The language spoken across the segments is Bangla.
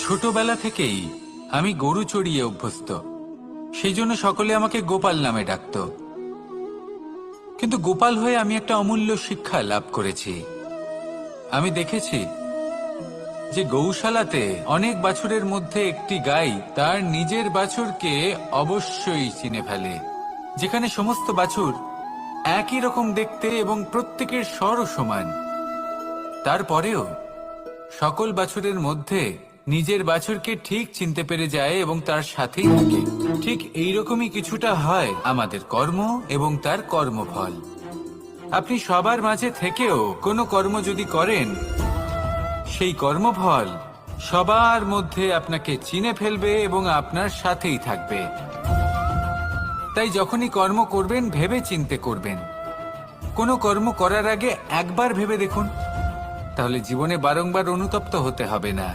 ছোটবেলা থেকেই আমি গরু চড়িয়ে অভ্যস্ত, সেই জন্য সকলে আমাকে গোপাল নামে ডাকত। কিন্তু গোপাল হয়ে আমি একটা অমূল্য শিক্ষা লাভ করেছি। আমি দেখেছি যে গৌশালাতে অনেক বাছুরের মধ্যে একটি গাই তার নিজের বাছুরকে অবশ্যই চিনে ফেলে। যেখানে সমস্ত বাছুর একই রকম দেখতে এবং প্রত্যেকের স্বরও সমান, তারপরেও সকল বাছুরের মধ্যে নিজের বাছুরকে ঠিক চিনতে পেরে যায় এবং তার সাথেই থাকে। ঠিক এইরকমই কিছুটা হয় আমাদের কর্ম এবং তার কর্মফল। আপনি সবার মাঝে থেকেও কোনো কর্ম যদি করেন, সেই কর্মফল সবার মধ্যে আপনাকে চিনে ফেলবে এবং আপনার সাথেই থাকবে। তাই যখনই কর্ম করবেন ভেবে চিন্তে করবেন। কোনো কর্ম করার আগে একবার ভেবে দেখুন, তাহলে জীবনে বারংবার অনুতপ্ত হতে হবে না।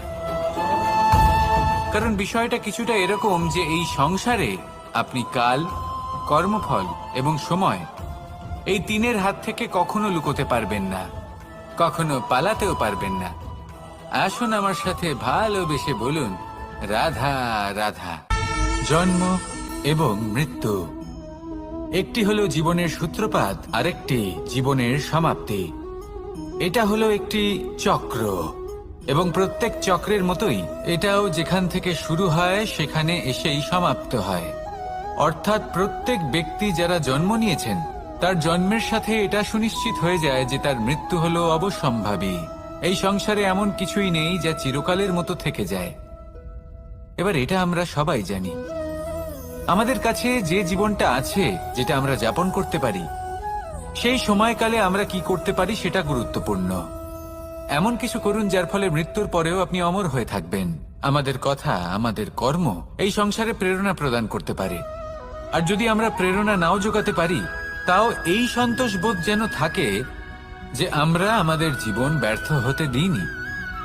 কারণ বিষয়টা কিছুটা এরকম যে এই সংসারে আপনি কাল, কর্মফল এবং সময়, এই তিনের হাত থেকে কখনো লুকোতে পারবেন না, কখনো পালাতেও পারবেন না। আসুন আমার সাথে ভালোবেসে বলুন, রাধা রাধা। জন্ম এবং মৃত্যু, একটি হলো জীবনের সূত্রপাত, আরেকটি জীবনের সমাপ্তি। এটা হলো একটি চক্র এবং প্রত্যেক চক্রের মতোই এটাও যেখান থেকে শুরু হয় সেখানে এসেই সমাপ্ত হয়। অর্থাৎ প্রত্যেক ব্যক্তি যারা জন্ম নিয়েছেন তার জন্মের সাথে এটা সুনিশ্চিত হয়ে যায় যে তার মৃত্যু হলো অবশ্যম্ভাবী। এই সংসারে এমন কিছুই নেই যা চিরকালের মতো থেকে যায়। এবার এটা আমরা সবাই জানি। আমাদের কাছে যে জীবনটা আছে, যেটা আমরা যাপন করতে পারি, সেই সময়কালে আমরা কি করতে পারি সেটা গুরুত্বপূর্ণ। এমন কিছু করুন যার ফলে মৃত্যুর পরেও আপনি অমর হয়ে থাকবেন। আমাদের কথা, আমাদের কর্ম এই সংসারে প্রেরণা প্রদান করতে পারে। আর যদি আমরা প্রেরণা নাও জোগাতে পারি, তাও এই সন্তোষ বোধ যেন থাকে যে আমরা আমাদের জীবন ব্যর্থ হতে দিইনি।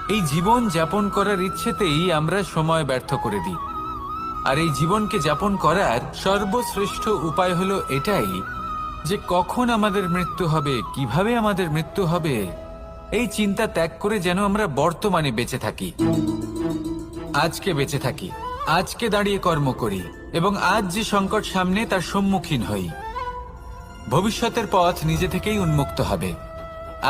এই জীবন যাপন করার ইচ্ছেতেই আমরা সময় ব্যর্থ করে দিই। আর এই জীবনকে যাপন করার সর্বশ্রেষ্ঠ উপায় হলো এটাই যে কখন আমাদের মৃত্যু হবে, কিভাবে আমাদের মৃত্যু হবে, এই চিন্তা ত্যাগ করে যেন আমরা বর্তমানে বেঁচে থাকি, আজকে বেঁচে থাকি, আজকে দাঁড়িয়ে কর্ম করি এবং আজ যে সংকট সামনে তার সম্মুখীন হই। ভবিষ্যতের পথ নিজে থেকেই উন্মুক্ত হবে।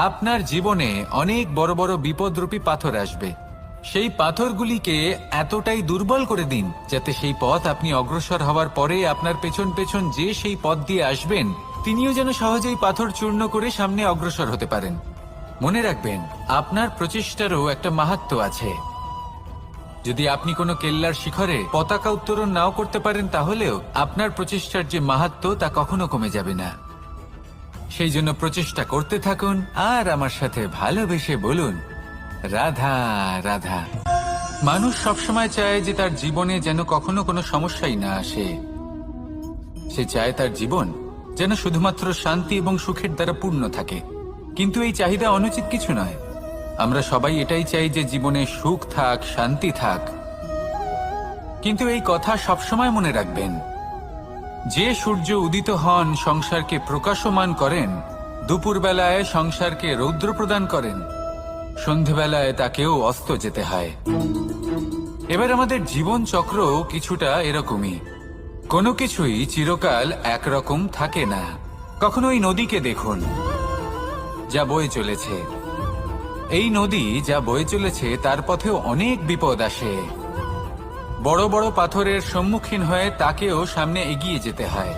আপনার জীবনে অনেক বড় বড় বিপদরূপী পাথর আসবে। সেই পাথরগুলিকে এতটাই দুর্বল করে দিন যাতে সেই পথ আপনি অগ্রসর হওয়ার পরে আপনার পেছন পেছন যে সেই পথ দিয়ে আসবেন তিনিও যেন সহজেই পাথর চূর্ণ করে সামনে অগ্রসর হতে পারেন। মনে রাখবেন, আপনার প্রচেষ্টারও একটা মাহাত্ম্য আছে। যদি আপনি কোনো কেল্লার শিখরে পতাকা উত্তোলন নাও করতে পারেন, তাহলেও আপনার প্রচেষ্টার যে মাহাত্ম্য তা কখনো কমে যাবে না। সেই জন্য প্রচেষ্টা করতে থাকুন আর আমার সাথে ভালোবেসে বলুন, রাধা রাধা। মানুষ সবসময় চায় যে তার জীবনে যেন কখনো কোনো সমস্যাই না আসে। সে চায় তার জীবন যেন শুধুমাত্র শান্তি এবং সুখের দ্বারা পূর্ণ থাকে। কিন্তু এই চাহিদা অনুচিত কিছু নয়। আমরা সবাই এটাই চাই যে জীবনে সুখ থাক, শান্তি থাক। কিন্তু এই কথা সবসময় মনে রাখবেন, যে সূর্য উদিত হন সংসারকে প্রকাশমান করেন, দুপুরবেলায় সংসারকে রৌদ্র প্রদান করেন, সন্ধেবেলায় তাকেও অস্ত যেতে হয়। এবার আমাদের জীবন চক্র কিছুটা এরকমই। কোনো কিছুই চিরকাল একরকম থাকে না। কখনো এই নদীকে দেখুন যা বয়ে চলেছে। এই নদী যা বয়ে চলেছে তার পথেও অনেক বিপদ আসে। বড় বড় পাথরের সম্মুখীন হয়ে তাকেও সামনে এগিয়ে যেতে হয়।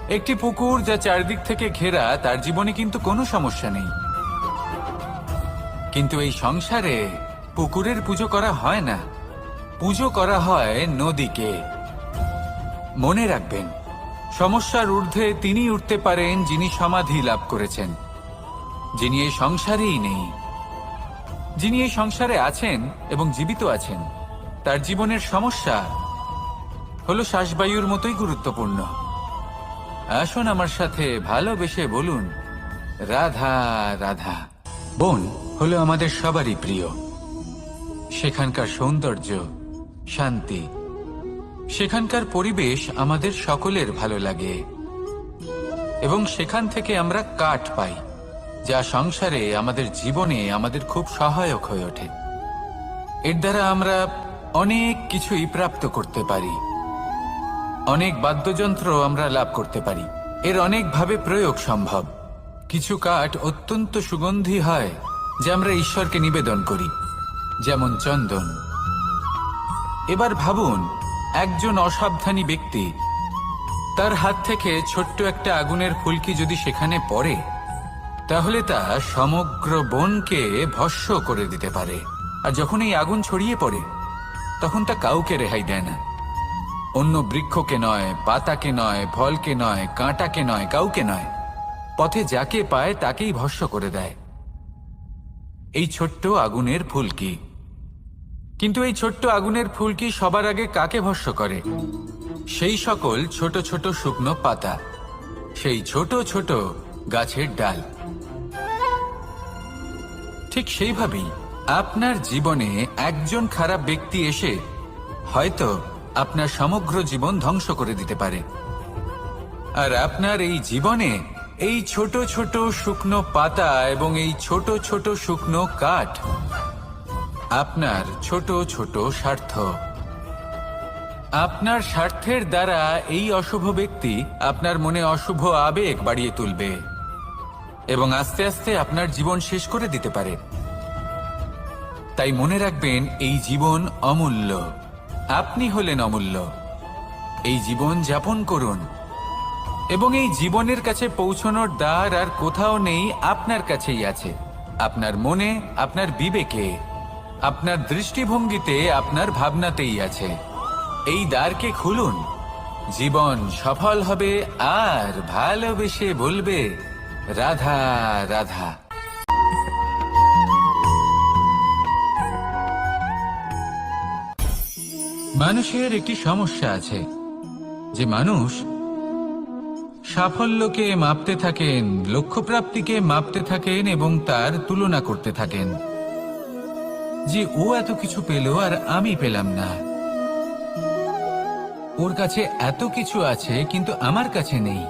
একটি পুকুর যা চারদিক থেকে ঘেরা, তার জীবনে কিন্তু কোনো সমস্যা নেই। কিন্তু এই সংসারে পুকুরের পুজো করা হয় না, পুজো করা হয় নদীকে। মনে রাখবেন, সমস্যার ঊর্ধ্বে তিনি উঠতে পারেন যিনি সমাধি লাভ করেছেন, যিনি এই সংসারেই নেই। যিনি এই সংসারে আছেন এবং জীবিত আছেন, তার জীবনের সমস্যা হলো শ্বাসবায়ুর মতোই গুরুত্বপূর্ণ। আসুন আমার সাথে ভালোবেসে বলুন, রাধা রাধা। বন হলো আমাদের সবারই প্রিয়। সেখানকার সৌন্দর্য, শান্তি, সেখানকার পরিবেশ আমাদের সকলের ভালো লাগে এবং সেখান থেকে আমরা কাঠ পাই, যা সংসারে আমাদের জীবনে আমাদের খুব সহায়ক হয়ে ওঠে। এর দ্বারা আমরা অনেক কিছুই প্রাপ্ত করতে পারি, অনেক বাদ্যযন্ত্র আমরা লাভ করতে পারি। এর অনেকভাবে প্রয়োগ সম্ভব। কিছু কাঠ অত্যন্ত সুগন্ধি হয় যা আমরা ঈশ্বরকে নিবেদন করি, যেমন চন্দন। এবার ভাবুন, একজন অসাবধানী ব্যক্তি তার হাত থেকে ছোট্ট একটা আগুনের ফুলকি যদি সেখানে পড়ে, তাহলে তা সমগ্র বনকে ভস্ম করে দিতে পারে। আর যখন এই আগুন ছড়িয়ে পড়ে, তখন তা কাউকে রেহাই দেয় না। অন্য বৃক্ষকে নয়, পাতাকে নয়, ফলকে নয়, কাঁটাকে নয়, কাউকে নয়, পথে যাকে পায় তাকেই ভস্ম করে দেয়। এই ছোট্ট আগুনের ফুলকি। কিন্তু এই ছোট্ট আগুনের ফুলকি সবার আগে কাকে ভস্ম করে? সেই সকল ছোট ছোট শুকনো পাতা, সেই ছোট ছোট গাছের ডাল। ঠিক সেইভাবেই আপনার জীবনে একজন খারাপ ব্যক্তি এসে হয়তো আপনার সমগ্র জীবন ধ্বংস করে দিতে পারে। আর আপনার এই জীবনে এই ছোট ছোট শুকনো পাতা এবং এই ছোট ছোট শুকনো কাঠ আপনার ছোট ছোট স্বার্থ। আপনার স্বার্থের দ্বারা এই অশুভ ব্যক্তি আপনার মনে অশুভ আবেগ বাড়িয়ে তুলবে এবং আস্তে আস্তে আপনার জীবন শেষ করে দিতে পারে। তাই মনে রাখবেন, এই জীবন অমূল্য। আপনি হলেন অমূল্য। এই জীবন যাপন করুন এবং এই জীবনের কাছে পৌঁছানোর দ্বার আর কোথাও নেই, আপনার কাছেই আছে। আপনার মনে, আপনার বিবেকে, আপনার দৃষ্টিভঙ্গিতে, আপনার ভাবনাতেই আছে। এই দ্বারকে খুলুন, জীবন সফল হবে আর ভালোবেসে বলবে, রাধা রাধা। মানুষের একটি সমস্যা আছে যে মানুষ সাফল্যকে মাপতে থাকেন, লক্ষ্যপ্রাপ্তিকে মাপতে থাকেন এবং তার তুলনা করতে থাকেন যে ও এত কিছু পেল আর আমি পেলাম না, ওর কাছে এত কিছু আছে কিন্তু আমার কাছে নেই।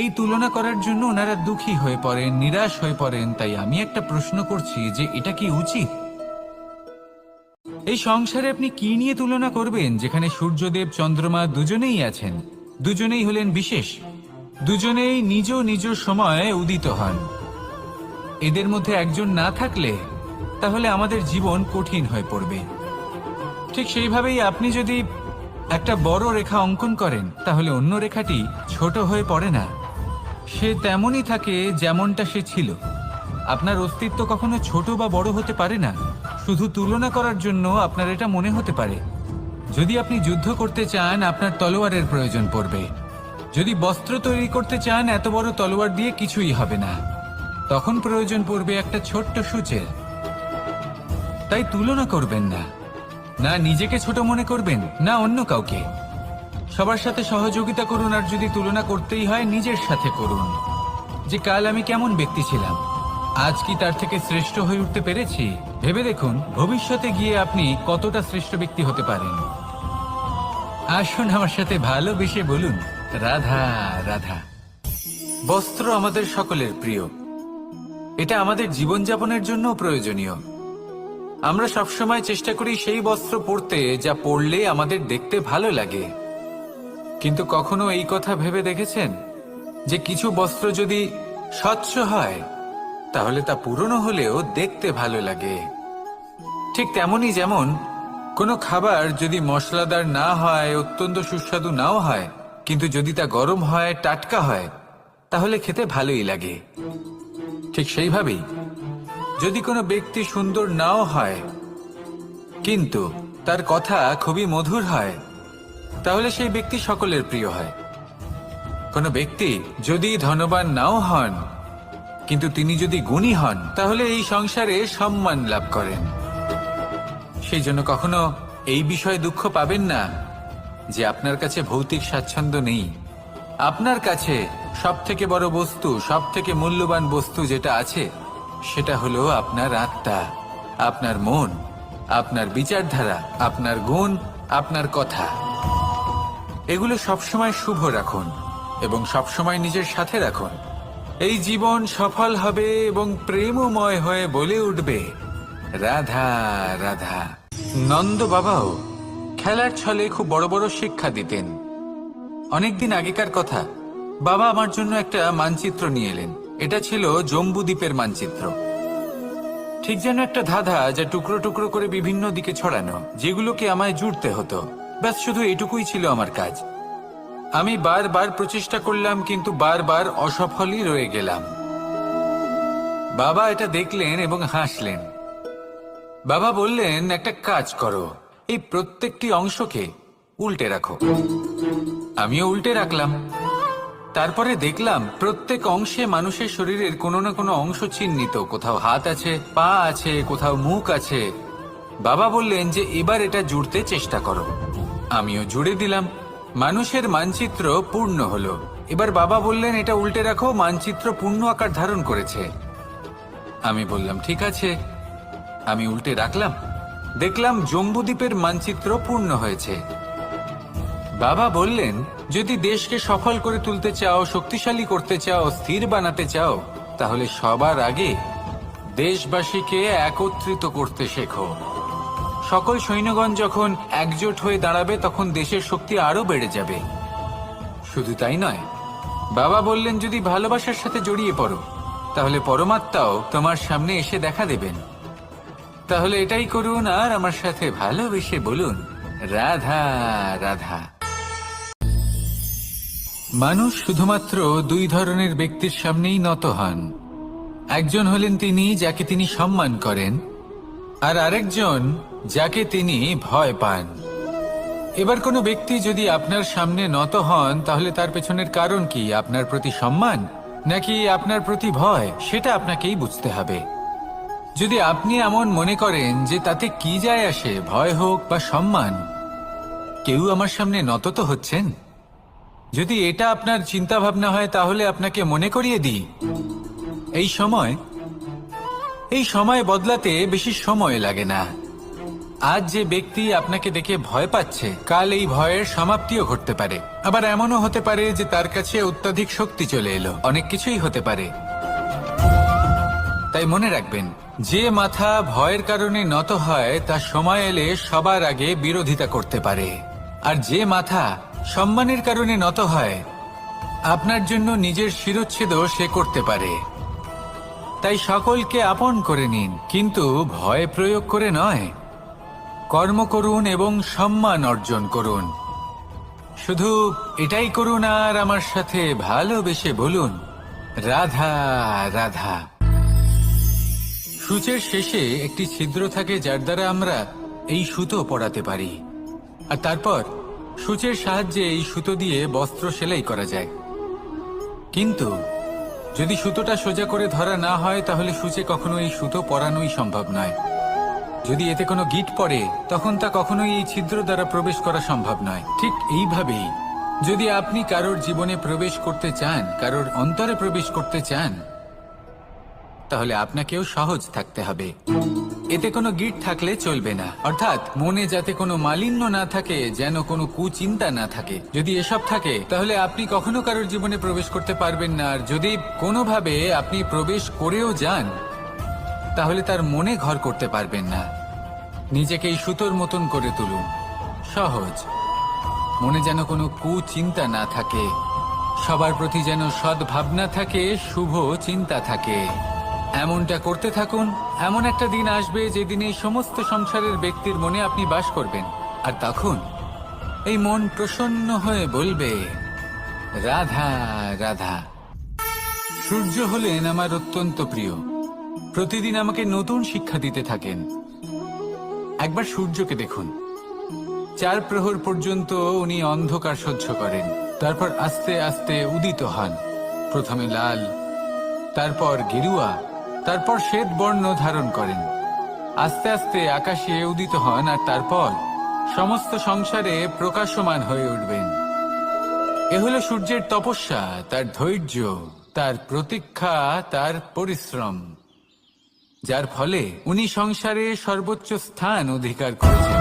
এই তুলনা করার জন্য ওনারা দুঃখী হয়ে পড়েন, নিরাশ হয়ে পড়েন। তাই আমি একটা প্রশ্ন করছি যে এটা কি উচিত? এই সংসারে আপনি কি নিয়ে তুলনা করবেন, যেখানে সূর্যদেব চন্দ্রমা দুজনেই আছেন, দুজনেই হলেন বিশেষ, দুজনেই নিজ নিজ সময়ে উদিত হন। এদের মধ্যে একজন না থাকলে তাহলে আমাদের জীবন কঠিন হয়ে পড়বে। ঠিক সেইভাবেই আপনি যদি একটা বড় রেখা অঙ্কন করেন, তাহলে অন্য রেখাটি ছোট হয়ে পড়ে না, সে তেমনই থাকে যেমনটা সে ছিল। আপনার অস্তিত্ব কখনো ছোট বা বড় হতে পারে না। শুধু তুলনা করার জন্য আপনার এটা মনে হতে পারে। যদি আপনি যুদ্ধ করতে চান, আপনার তলোয়ারের প্রয়োজন পড়বে। যদি বস্ত্র তৈরি করতে চান, এত বড় তলোয়ার দিয়ে কিছুই হবে না, তখন প্রয়োজন পড়বে একটা ছোট্ট সূচের। তাই তুলনা করবেন না, না নিজেকে ছোট মনে করবেন, না অন্য কাউকে। সবার সাথে সহযোগিতা করুন, আর যদি তুলনা করতেই হয় নিজের সাথে করুন, যে কাল আমি কেমন ব্যক্তি ছিলাম, আজ কি তার থেকে শ্রেষ্ঠ হয়ে উঠতে পেরেছি? ভেবে দেখুন ভবিষ্যতে গিয়ে আপনি কতটা শ্রেষ্ঠ ব্যক্তি হতে পারেন। আসুন আমার সাথে ভালোবেসে বলুন, রাধা রাধা। বস্ত্র আমাদের সকলের প্রিয়, এটা আমাদের জীবনযাপনের জন্য প্রয়োজনীয়। আমরা সবসময় চেষ্টা করি সেই বস্ত্র পরতে যা পরলে আমাদের দেখতে ভালো লাগে। কিন্তু কখনো এই কথা ভেবে দেখেছেন যে কিছু বস্ত্র যদি স্বচ্ছ হয়, তাহলে তা পুরনো হলেও দেখতে ভালো লাগে? ঠিক তেমনি যেমন কোনো খাবার যদি মশলাদার না হয়, অত্যন্ত সুস্বাদু নাও হয়, কিন্তু যদি তা গরম হয়, টাটকা হয়, তাহলে খেতে ভালোই লাগে। ঠিক সেইভাবেই যদি কোনো ব্যক্তি সুন্দর নাও হয়, কিন্তু তার কথা খুবই মধুর হয়, তাহলে সেই ব্যক্তি সকলের প্রিয় হয়। কোনো ব্যক্তি যদি ধনবান নাও হন, কিন্তু তিনি যদি গুণী হন, তাহলে এই সংসারে সম্মান লাভ করেন। সেই জন্য কখনো এই বিষয়ে দুঃখ পাবেন না যে আপনার কাছে ভৌতিক স্বাচ্ছন্দ্য নেই। আপনার কাছে সব থেকে বড় বস্তু, সব থেকে মূল্যবান বস্তু যেটা আছে, সেটা হলো আপনার আত্মা, আপনার মন, আপনার বিচারধারা, আপনার গুণ, আপনার কথা। এগুলো সবসময় শুভ রাখুন এবং সবসময় নিজের সাথে রাখুন। এই জীবন সফল হবে এবং প্রেমময় হয়ে বলে উঠবে, রাধা রাধা। নন্দ বাবাও খেলার ছলে খুব বড় বড় শিক্ষা দিতেন। অনেকদিন আগেকার কথা, বাবা আমার জন্য একটা মানচিত্র নিয়ে এলেন। এটা ছিল জম্বু দ্বীপের মানচিত্র, ঠিক যেন একটা ধাঁধা, যা টুকরো টুকরো করে বিভিন্ন দিকে ছড়ানো, যেগুলোকে আমায় জুড়তে হতো। ব্যাস শুধু এটুকুই ছিল আমার কাজ। আমি বারবার প্রচেষ্টা করলাম, কিন্তু বারবার অসফলই রয়ে গেলাম। বাবা এটা দেখলেন এবং হাসলেন। বাবা বললেন, একটা কাজ করো, এই প্রত্যেকটি অংশকে উল্টে রাখো। আমিও উল্টে রাখলাম। তারপরে দেখলাম প্রত্যেক অংশে মানুষের শরীরের কোনো না কোনো অংশ চিহ্নিত। কোথাও হাত আছে, পা আছে, কোথাও মুখ আছে। বাবা বললেন যে এবার এটা জুড়তে চেষ্টা করো। আমিও জুড়ে দিলাম। মানুষের মানচিত্র পূর্ণ হলো। এবার বাবা বললেন, এটা উল্টে রাখো, মানচিত্র পূর্ণ আকার ধারণ করেছে। আমি বললাম, ঠিক আছে। আমি উল্টে রাখলাম। দেখলাম জম্বুদ্বীপের মানচিত্র পূর্ণ হয়েছে। বাবা বললেন, যদি দেশকে সফল করে তুলতে চাও, শক্তিশালী করতে চাও, স্থির বানাতে চাও, তাহলে সবার আগে দেশবাসীকে একত্রিত করতে শেখো। সকল সৈন্যগণ যখন একজোট হয়ে দাঁড়াবে, তখন দেশের শক্তি আরো বেড়ে যাবে। শুধু তাই নয়, বাবা বললেন, যদি ভালোবাসার সাথে জড়িয়ে পড়ো, তাহলে পরমাত্মাও তোমার সামনে এসে দেখা দেবেন। তাহলে এটাই করুন আর আমার সাথে ভালোবেসে বলুন, রাধা রাধা। মানুষ শুধুমাত্র দুই ধরনের ব্যক্তির সামনেই নত হন। একজন হলেন তিনি যাকে তিনি সম্মান করেন, আর আরেকজন যাকে তিনি ভয় পান। এবার কোনো ব্যক্তি যদি আপনার সামনে নত হন, তাহলে তার পেছনের কারণ কি? আপনার প্রতি সম্মান নাকি আপনার প্রতি ভয়? সেটা আপনাকেই বুঝতে হবে। যদি আপনি এমন মনে করেন যে তাতে কি যায় আসে, ভয় হোক বা সম্মান, কেউ আমার সামনে নত তো হচ্ছেন, যদি এটা আপনার চিন্তা ভাবনা হয়, তাহলে আপনাকে মনে করিয়ে দিই, এই সময় বদলাতে বেশি সময় লাগে না। আজ যে ব্যক্তি আপনাকে দেখে ভয় পাচ্ছে, কাল এই ভয়ের সমাপ্তিও ঘটতে পারে। আবার এমনও হতে পারে যে তার কাছে অত্যাধিক শক্তি চলে এলো। অনেক কিছুই হতে পারে। তাই মনে রাখবেন, যে মাথা ভয়ের কারণে নত হয়, তা সময় এলে সবার আগে বিরোধিতা করতে পারে। আর যে মাথা সম্মানের কারণে নত হয়, আপনার জন্য নিজের শিরচ্ছেদও সে করতে পারে। তাই সকলকে আপন করে নিন, কিন্তু ভয় প্রয়োগ করে নয়। কর্ম করুন এবং সম্মান অর্জন করুন। শুধু এটাই করুন আর আমার সাথে ভালোবেসে বলুন, রাধা রাধা। সূচের শেষে একটি ছিদ্র থাকে, যার দ্বারা আমরা এই সুতো পরাতে পারি। আর তারপর সূচের সাহায্যে এই সুতো দিয়ে বস্ত্র সেলাই করা যায়। কিন্তু যদি সুতোটা সোজা করে ধরা না হয়, তাহলে সূচে কখনো এই সুতো পরানোই সম্ভব নয়। যদি এতে কোনো গিঁট পড়ে, তখন তা কখনোই এই ছিদ্র দ্বারা প্রবেশ করা সম্ভব নয়। ঠিক এইভাবেই যদি আপনি কারোর জীবনে প্রবেশ করতে চান, কারোর অন্তরে প্রবেশ করতে চান, তাহলে আপনাকেও সহজ থাকতে হবে। এতে কোনো গিঁট থাকলে চলবে না। অর্থাৎ মনে যাতে কোনো মালিন্য না থাকে, যেন কোনো কুচিন্তা না থাকে। যদি এসব থাকে, তাহলে আপনি কখনো কারোর জীবনে প্রবেশ করতে পারবেন না। আর যদি কোনোভাবে আপনি প্রবেশ করেও যান, তাহলে তার মনে ঘর করতে পারবেন না। নিজেকে এই সুতোর মতন করে তুলুন, সহজ। মনে যেন কোনো কুচিন্তা না থাকে, সবার প্রতি যেন সদ্ভাবনা থাকে, শুভ চিন্তা থাকে। এমনটা করতে থাকুন। এমন একটা দিন আসবে যেদিন এই সমস্ত সংসারের ব্যক্তির মনে আপনি বাস করবেন। আর তখন এই মন প্রসন্ন হয়ে বলবে, রাধা রাধা। সূর্য হলেন আমার অত্যন্ত প্রিয়। প্রতিদিন আমাকে নতুন শিক্ষা দিতে থাকেন। একবার সূর্যকে দেখুন। 4 প্রহর পর্যন্ত উনি অন্ধকার সহ্য করেন, তারপর আস্তে আস্তে উদিত হন। প্রথমে লাল, তারপর গেরুয়া, তারপর শ্বেত বর্ণ ধারণ করেন। আস্তে আস্তে আকাশে উদিত হন, আর তারপর সমস্ত সংসারে প্রকাশমান হয়ে উঠবেন। এ হলো সূর্যের তপস্যা, তার ধৈর্য, তার প্রতীক্ষা, তার পরিশ্রম, যার ফলে উনি সংসারে সর্বোচ্চ স্থান অধিকার করেছেন।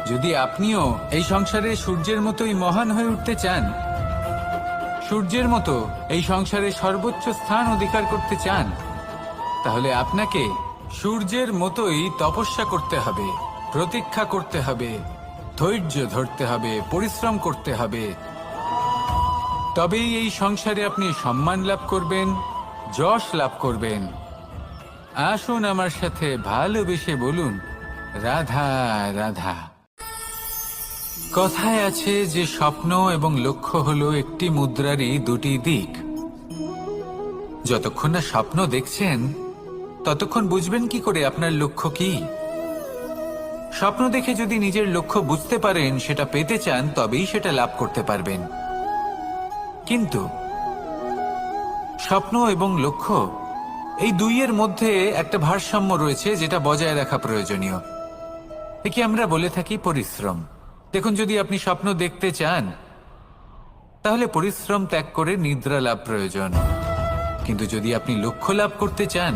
যদি আপনিও এই সংসারে সূর্যের মতোই মহান হয়ে উঠতে চান, সূর্যের মতো এই সংসারে সর্বোচ্চ স্থান অধিকার করতে চান, তাহলে আপনাকে সূর্যের মতোই তপস্যা করতে হবে, প্রতীক্ষা করতে হবে, ধৈর্য ধরতে হবে, পরিশ্রম করতে হবে। তবেই এই সংসারে আপনি সম্মান লাভ করবেন, যশ লাভ করবেন। আসুন আমার সাথে ভালোবেসে বলুন, রাধা রাধা। কথায় আছে যে স্বপ্ন এবং লক্ষ্য হলো একটি মুদ্রারই দুটি দিক। যতক্ষণ না স্বপ্ন দেখছেন ততক্ষণ বুঝবেন কি করে আপনার লক্ষ্য কি। স্বপ্ন দেখে যদি নিজের লক্ষ্য বুঝতে পারেন, সেটা পেতে চান, তবেই সেটা লাভ করতে পারবেন। কিন্তু স্বপ্ন এবং লক্ষ্য এই দুইয়ের মধ্যে একটা ভারসাম্য রয়েছে, যেটা বজায় রাখা প্রয়োজনীয়। একে আমরা বলে থাকি পরিশ্রম। দেখুন, যদি আপনি স্বপ্ন দেখতে চান তাহলে পরিশ্রম ত্যাগ করে নিদ্রা লাভ প্রয়োজন। কিন্তু যদি আপনি লক্ষ্য লাভ করতে চান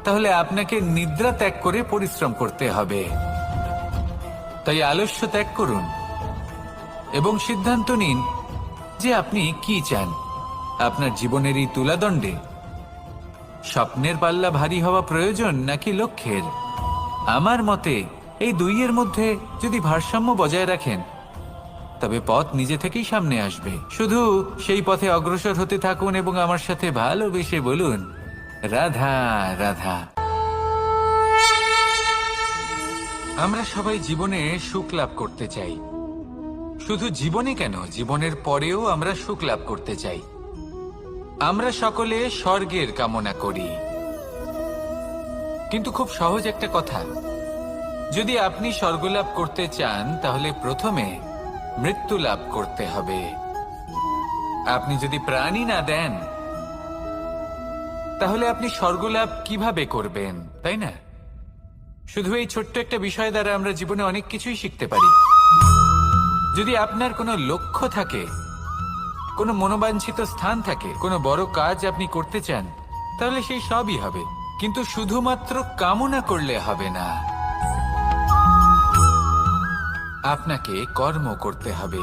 তাহলে আপনাকে নিদ্রা ত্যাগ করে পরিশ্রম করতে হবে। তাই আলস্য ত্যাগ করুন এবং সিদ্ধান্ত নিন যে আপনি কি চান। আপনার জীবনের এই তুলাদণ্ডে স্বপ্নের পাল্লা ভারী হওয়া প্রয়োজন নাকি লক্ষ্যের? আমার মতে এই দুইয়ের মধ্যে যদি ভারসাম্য বজায় রাখেন তবে পথ নিজে থেকেই সামনে আসবে। শুধু সেই পথে অগ্রসর হতে থাকুন এবং আমার সাথে ভালোবেসে বলুন, রাধা রাধা। আমরা সবাই জীবনে সুখ লাভ করতে চাই। শুধু জীবনে কেন, জীবনের পরেও আমরা সুখ লাভ করতে চাই। আমরা সকলে স্বর্গের কামনা করি। কিন্তু খুব সহজ একটা কথা, যদি আপনি স্বর্গ লাভ করতে চান তাহলে প্রথমে মৃত্যু লাভ করতে হবে। আপনি যদি প্রাণই না দেন তাহলে আপনি স্বর্গ লাভ কিভাবে করবেন, তাই না? শুধু এই ছোট্ট একটা বিষয় দ্বারা আমরা জীবনে অনেক কিছুই শিখতে পারি। যদি আপনার কোনো লক্ষ্য থাকে, কোনো মনোবাঞ্ছিত স্থান থাকে, কোনো বড় কাজ আপনি করতে চান, তাহলে সেই সবই হবে। কিন্তু শুধুমাত্র কামনা করলে হবে না, আপনাকে কর্ম করতে হবে,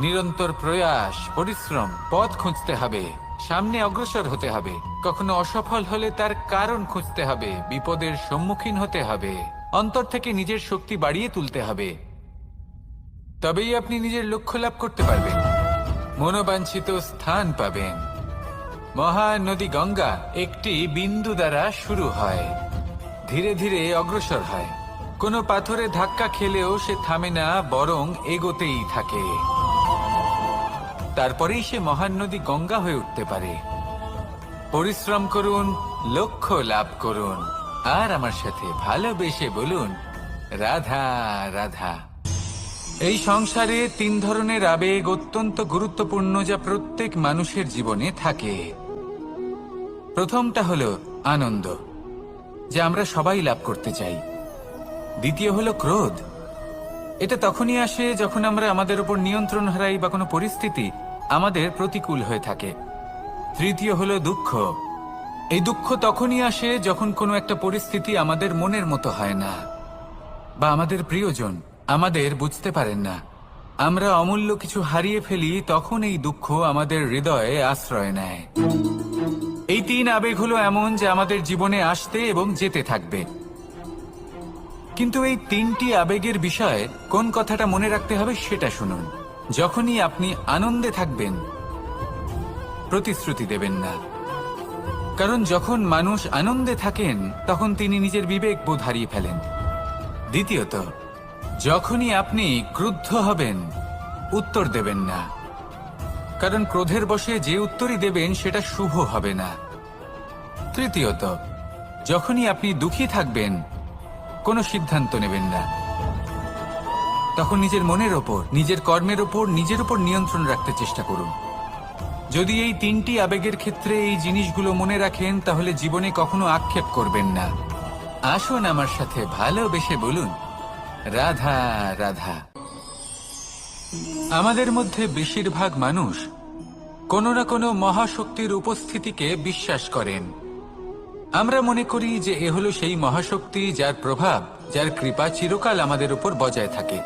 নিরন্তর প্রয়াস, পরিশ্রম, পথ খুঁজতে হবে, সামনে অগ্রসর হতে হবে। কখনো অসফল হলে তার কারণ খুঁজতে হবে, বিপদের সম্মুখীন হতে হবে, অন্তর থেকে নিজের শক্তি বাড়িয়ে তুলতে হবে। তবেই আপনি নিজের লক্ষ্য লাভ করতে পারবেন, মনোবাঞ্ছিত স্থান পাবেন। মহানদী গঙ্গা একটি বিন্দু দ্বারা শুরু হয়, ধীরে ধীরে অগ্রসর হয়। কোনো পাথরে ধাক্কা খেলেও সে থামে না, বরং এগোতেই থাকে। তারপরেই সে মহান নদী গঙ্গা হয়ে উঠতে পারে। পরিশ্রম করুন, লক্ষ্য লাভ করুন, আর আমার সাথে ভালোবেসে বলুন, রাধা রাধা। এই সংসারে তিন ধরনের আবেগ অত্যন্ত গুরুত্বপূর্ণ, যা প্রত্যেক মানুষের জীবনে থাকে। প্রথমটা হলো আনন্দ, যা আমরা সবাই লাভ করতে চাই। দ্বিতীয় হলো ক্রোধ। এটা তখনই আসে যখন আমরা আমাদের উপর নিয়ন্ত্রণ হারাই বা কোনো পরিস্থিতি আমাদের প্রতিকূল হয়ে থাকে। তৃতীয় হলো দুঃখ। এই দুঃখ তখনই আসে যখন কোনো একটা পরিস্থিতি আমাদের মনের মতো হয় না, বা আমাদের প্রিয়জন আমাদের বুঝতে পারেন না, আমরা অমূল্য কিছু হারিয়ে ফেলি। তখন এই দুঃখ আমাদের হৃদয়ে আশ্রয় নেয়। এই তিন আবেগ হলো এমন যে আমাদের জীবনে আসতে এবং যেতে থাকবে। কিন্তু এই তিনটি আবেগের বিষয়ে কোন কথাটা মনে রাখতে হবে সেটা শুনুন। যখনই আপনি আনন্দে থাকবেন, প্রতিশ্রুতি দেবেন না। কারণ যখন মানুষ আনন্দে থাকেন তখন তিনি নিজের বিবেক বোধ হারিয়ে ফেলেন। দ্বিতীয়ত, যখনই আপনি ক্রুদ্ধ হবেন, উত্তর দেবেন না। কারণ ক্রোধের বশে যে উত্তরই দেবেন সেটা শুভ হবে না। তৃতীয়ত, যখনই আপনি দুঃখী থাকবেন, কোনো সিদ্ধান্ত নেবেন না। তখন নিজের মনের ওপর, নিজের কর্মের ওপর, নিজের উপর নিয়ন্ত্রণ রাখতে চেষ্টা করুন। যদি এই তিনটি আবেগের ক্ষেত্রে এই জিনিসগুলো মনে রাখেন তাহলে জীবনে কখনো আক্ষেপ করবেন না। আসুন আমার সাথে ভালোবেসে বলুন, রাধা রাধা। আমাদের মধ্যে বেশিরভাগ মানুষ কোনো না কোনো মহাশক্তির উপস্থিতিকে বিশ্বাস করেন। আমরা মনে করি যে এ হলো সেই মহাশক্তি যার প্রভাব, যার কৃপা চিরকাল আমাদের উপর বজায় থাকে।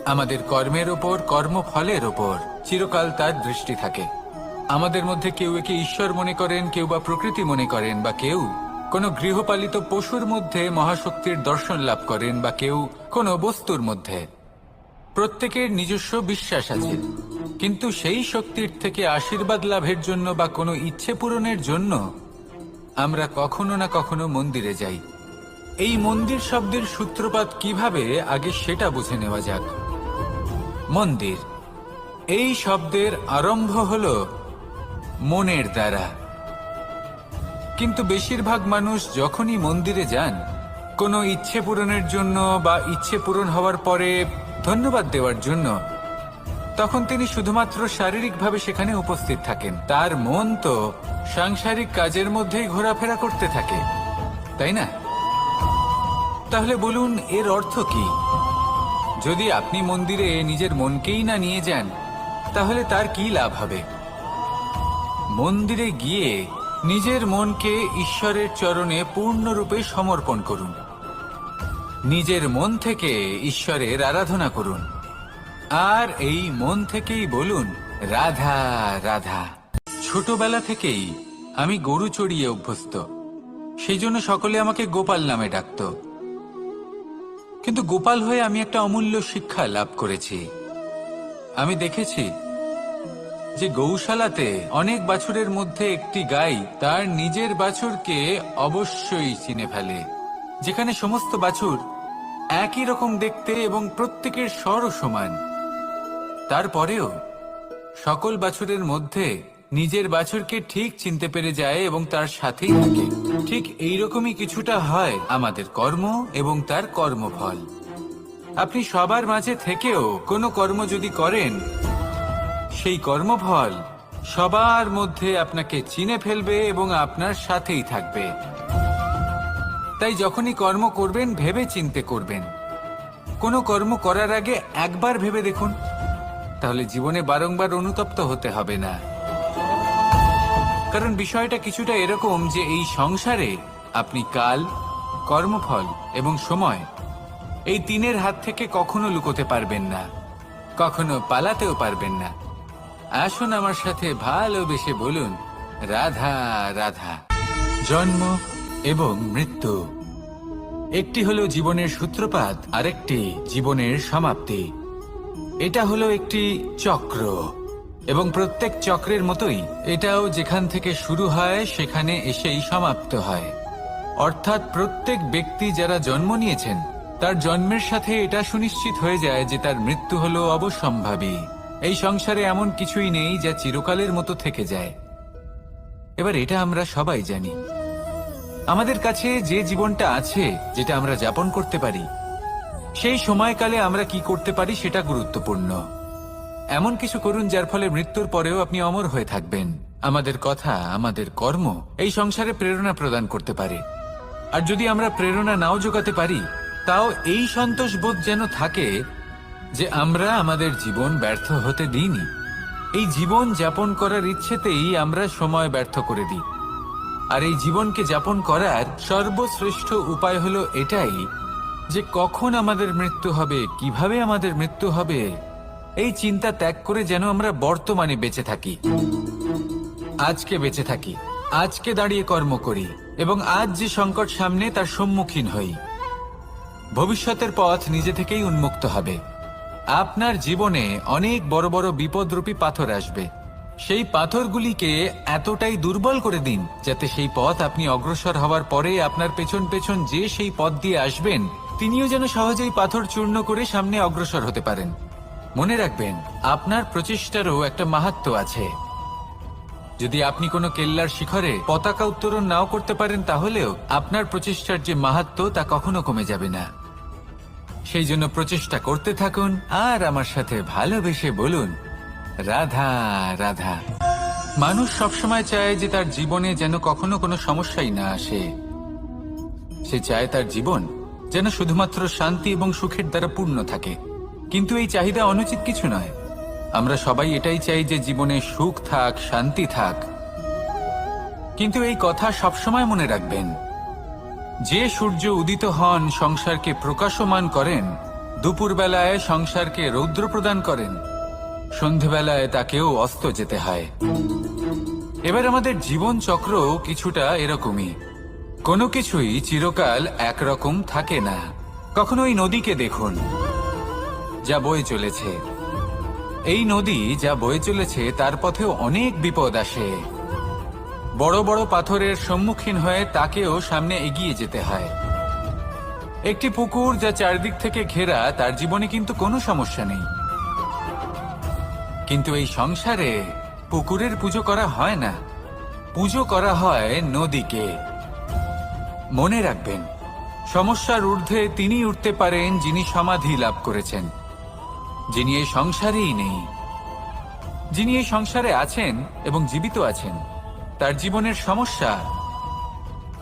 আমাদের কর্মের ওপর, কর্মফলের ওপর চিরকাল তার দৃষ্টি থাকে। আমাদের মধ্যে কেউ একে ঈশ্বর মনে করেন, কেউ বা প্রকৃতি মনে করেন, বা কেউ কোনো গৃহপালিত পশুর মধ্যে মহাশক্তির দর্শন লাভ করেন বা কেউ কোনো বস্তুর মধ্যে, প্রত্যেকের নিজস্ব বিশ্বাস আছে। কিন্তু সেই শক্তির থেকে আশীর্বাদ লাভের জন্য বা কোনো ইচ্ছে পূরণের জন্য আমরা কখনো না কখনো মন্দিরে যাই। এই মন্দির শব্দের সূত্রপাত কিভাবে, আগে সেটা বুঝে নেওয়া যাক। মন্দির এই শব্দের আরম্ভ হল মনের দ্বারা। কিন্তু বেশিরভাগ মানুষ যখনই মন্দিরে যান কোনো ইচ্ছে পূরণের জন্য বা ইচ্ছে পূরণ হওয়ার পরে ধন্যবাদ দেওয়ার জন্য, তখন তিনি শুধুমাত্র শারীরিকভাবে সেখানে উপস্থিত থাকেন। তার মন তো সাংসারিক কাজের মধ্যেই ঘোরাফেরা করতে থাকে, তাই না? তাহলে বলুন, এর অর্থ কি? যদি আপনি মন্দিরে নিজের মনকেই না নিয়ে যান, তাহলে তার কি লাভ হবে? মন্দিরে গিয়ে নিজের মনকে ঈশ্বরের চরণে পূর্ণরূপে সমর্পণ করুন। নিজের মন থেকে ঈশ্বরের আরাধনা করুন, আর এই মন থেকেই বলুন, রাধা রাধা। ছোটবেলা থেকেই আমি গরু চড়িয়ে অভ্যস্ত, সেই জন্য সকলে আমাকে গোপাল নামে ডাকত। কিন্তু গোপাল হয়ে আমি একটা অমূল্য শিক্ষা লাভ করেছি। আমি দেখেছি যে গৌশালাতে অনেক বাছুরের মধ্যে একটি গাই তার নিজের বাছুরকে অবশ্যই চিনে ফেলে। যেখানে সমস্ত বাছুর একই রকম দেখতে এবং প্রত্যেকের স্বরও সমান, তারপরেও সকল বাছুরের মধ্যে নিজের বাছুরকে ঠিক চিনতে পেরে যায় এবং তার সাথেই থাকে। ঠিক এইরকমই কিছুটা হয় আমাদের কর্ম এবং তার কর্মফল। আপনি সবার মাঝে থেকেও কোনো কর্ম যদি করেন, সেই কর্মফল সবার মধ্যে আপনাকে চিনে ফেলবে এবং আপনার সাথেই থাকবে। তাই যখনই কর্ম করবেন ভেবে চিন্তে করবেন। কোনো কর্ম করার আগে একবার ভেবে দেখুন, তাহলে জীবনে বারংবার অনুতপ্ত হতে হবে না। কারণ বিষয়টা কিছুটা এরকম যে এই সংসারে আপনি কাল, কর্মফল এবং সময়, এই তিনের হাত থেকে কখনো লুকোতে পারবেন না, কখনো পালাতেও পারবেন না। আসুন আমার সাথে ভালোবেসে বলুন, রাধা রাধা। জন্ম এবং মৃত্যু, একটি হলো জীবনের সূত্রপাত, আরেকটি জীবনের সমাপ্তি। এটা হলো একটি চক্র, এবং প্রত্যেক চক্রের মতোই এটাও যেখান থেকে শুরু হয় সেখানে এসেই সমাপ্ত হয়। অর্থাৎ প্রত্যেক ব্যক্তি যারা জন্ম নিয়েছেন তার জন্মের সাথে এটা সুনিশ্চিত হয়ে যায় যে তার মৃত্যু হলো অবশ্যম্ভাবী। এই সংসারে এমন কিছুই নেই যা চিরকালের মতো থেকে যায়। এবার এটা আমরা সবাই জানি। আমাদের কাছে যে জীবনটা আছে, যেটা আমরা যাপন করতে পারি, সেই সময়কালে আমরা কি করতে পারি সেটা গুরুত্বপূর্ণ। এমন কিছু করুন যার ফলে মৃত্যুর পরেও আপনি অমর হয়ে থাকবেন। আমাদের কথা, আমাদের কর্ম এই সংসারে প্রেরণা প্রদান করতে পারে। আর যদি আমরা প্রেরণা নাও জোগাতে পারি, তাও এই সন্তোষ বোধ যেন থাকে যে আমরা আমাদের জীবন ব্যর্থ হতে দিইনি। এই জীবন যাপন করার ইচ্ছেতেই আমরা সময় ব্যর্থ করে দিই। আর এই জীবনকে যাপন করার সর্বশ্রেষ্ঠ উপায় হলো এটাই যে কখন আমাদের মৃত্যু হবে, কিভাবে আমাদের মৃত্যু হবে, এই চিন্তা ত্যাগ করে যেন আমরা বর্তমানে বেঁচে থাকি, আজকে বেঁচে থাকি, আজকে দাঁড়িয়ে কর্ম করি এবং আজ যে সংকট সামনে তার সম্মুখীন হই। ভবিষ্যতের পথ নিজে থেকেই উন্মুক্ত হবে। আপনার জীবনে অনেক বড় বড় বিপদরূপী পাথর আসবে। সেই পাথরগুলিকে এতটাই দুর্বল করে দিন যাতে সেই পথ আপনি অগ্রসর হওয়ার পরে আপনার পেছন পেছন যে সেই পথ দিয়ে আসবেন তিনিও যেন সহজেই পাথর চূর্ণ করে সামনে অগ্রসর হতে পারেন। মনে রাখবেন, আপনার প্রচেষ্টারও একটা মাহাত্ম্য আছে। যদি আপনি কোনো কেল্লার শিখরে পতাকা উত্তোলন নাও করতে পারেন, তাহলেও আপনার প্রচেষ্টার যে মাহাত্ম্য তা কখনো কমে যাবে না। সেই জন্য প্রচেষ্টা করতে থাকুন আর আমার সাথে ভালোবেসে বলুন, রাধা রাধা। মানুষ সবসময় চায় যে তার জীবনে যেন কখনো কোনো সমস্যাই না আসে। সে চায় তার জীবন যেন শুধুমাত্র শান্তি এবং সুখের দ্বারা পূর্ণ থাকে। কিন্তু এই চাহিদা অনুচিত কিছু নয়। আমরা সবাই এটাই চাই যে জীবনে সুখ থাক, শান্তি থাক। কিন্তু এই কথা সবসময় মনে রাখবেন, যে সূর্য উদিত হন সংসারকে প্রকাশমান করেন, দুপুরবেলায় সংসারকে রৌদ্র প্রদান করেন, সন্ধেবেলায় তাকেও অস্ত যেতে হয়। এবার আমাদের জীবন চক্র কিছুটা এরকমই। কোনো কিছুই চিরকাল একরকম থাকে না। কখনো এই নদীকে দেখুন, যা বয়ে চলেছে। এই নদী যা বয়ে চলেছে তার পথেও অনেক বিপদ আসে। বড় বড় পাথরের সম্মুখীন হয়ে তাকেও সামনে এগিয়ে যেতে হয়। একটি পুকুর যা চারদিক থেকে ঘেরা, তার জীবনে কিন্তু কোনো সমস্যা নেই। কিন্তু এই সংসারে পুকুরের পুজো করা হয় না, পুজো করা হয় নদীকে। মনে রাখবেন, সমস্যার ঊর্ধ্বে তিনি উঠতে পারেন যিনি সমাধি লাভ করেছেন, যিনি এই সংসারেই নেই। যিনি এই সংসারে আছেন এবং জীবিত আছেন, তার জীবনের সমস্যা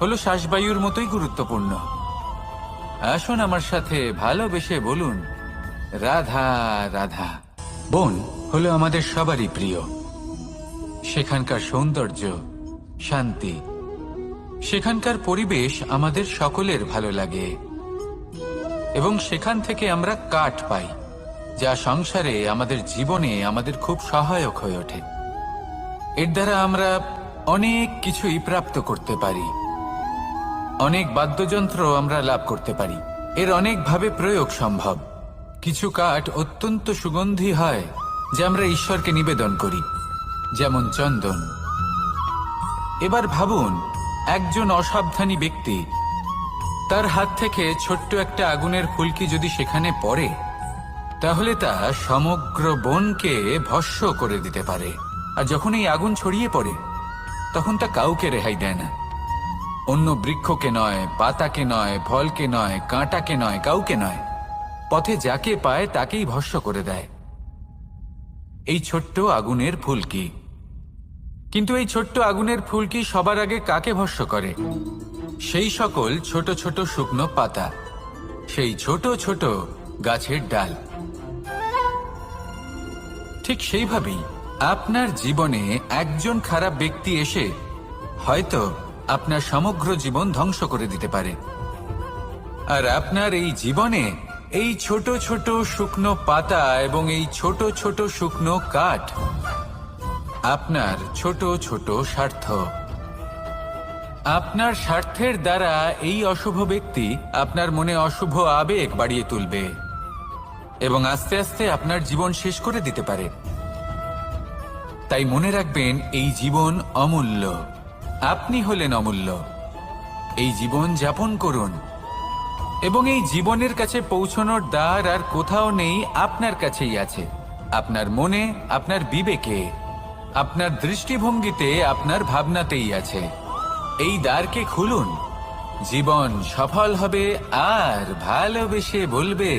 হলো শ্বাসবায়ুর মতোই গুরুত্বপূর্ণ। আসুন আমার সাথে ভালোবেসে বলুন, রাধা রাধা। বন হলো আমাদের সবারই প্রিয়। সেখানকার সৌন্দর্য, শান্তি, সেখানকার পরিবেশ আমাদের সকলের ভালো লাগে এবং সেখান থেকে আমরা কাঠ পাই, যা সংসারে আমাদের জীবনে আমাদের খুব সহায়ক হয়ে ওঠে। এর দ্বারা আমরা অনেক কিছুই প্রাপ্ত করতে পারি। অনেক বাদ্যযন্ত্র আমরা লাভ করতে পারি। এর অনেকভাবে প্রয়োগ সম্ভব। কিছু কাঠ অত্যন্ত সুগন্ধি হয়, যা আমরা ঈশ্বরকে নিবেদন করি, যেমন চন্দন। এবার ভাবুন, একজন অসাবধানী ব্যক্তি, তার হাত থেকে ছোট্ট একটা আগুনের ফুলকি যদি সেখানে পড়ে, তাহলে তা সমগ্র বনকে ভস্ম করে দিতে পারে। আর যখন এই আগুন ছড়িয়ে পড়ে, তখন তা কাউকে রেহাই দেয় না। অন্য বৃক্ষকে নয়, পাতাকে নয়, ফলকে নয়, কাঁটাকে নয়, কাউকে নয়, পথে যাকে পায় তাকেই ভস্ম করে দেয়। এই ছোট্ট আগুনের ফুলকি। কিন্তু এই ছোট্ট আগুনের ফুলকি সবার আগে কাকে ভস্ম করে? সেই সকল ছোট ছোট শুকনো পাতা, সেই ছোট ছোট গাছের ডাল। ঠিক সেইভাবেই আপনার জীবনে একজন খারাপ ব্যক্তি এসে হয়তো আপনার সমগ্র জীবন ধ্বংস করে দিতে পারে। আর আপনার এই জীবনে এই ছোট ছোট শুকনো পাতা এবং এই ছোট ছোট শুকনো কাঠ আপনার ছোট ছোট স্বার্থ। আপনার স্বার্থের দ্বারা এই অশুভ ব্যক্তি আপনার মনে অশুভ আবেগ বাড়িয়ে তুলবে এবং আস্তে আস্তে আপনার জীবন শেষ করে দিতে পারে। তাই মনে রাখবেন, এই জীবন অমূল্য। আপনি হলেন অমূল্য। এই জীবন যাপন করুন এবং এই জীবনের কাছে পৌঁছানোর দ্বার আর কোথাও নেই, আপনার কাছেই আছে। আপনার মনে, আপনার বিবেকে, আপনার দৃষ্টিভঙ্গিতে, আপনার ভাবনাতেই আছে। এই দ্বারকে খুলুন, জীবন সফল হবে আর ভালোবেসে বলবে,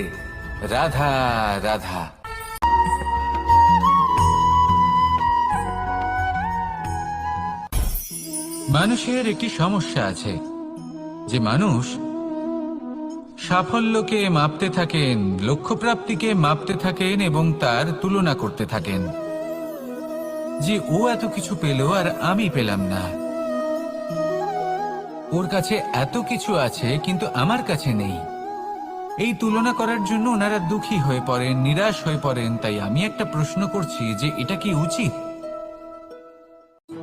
রাধা রাধা। মানুষের একটি সমস্যা আছে যে মানুষ সাফল্যকে মাপতে থাকেন, লক্ষ্যপ্রাপ্তিকে মাপতে থাকেন এবং তার তুলনা করতে থাকেন যে ও এত কিছু পেল আর আমি পেলাম না। ওর কাছে এত কিছু আছে কিন্তু আমার কাছে নেই। এই তুলনা করার জন্য ওনারা দুঃখী হয়ে পড়েন, নিরাশ হয়ে পড়েন। তাই আমি একটা প্রশ্ন করছি যে এটা কি উচিত?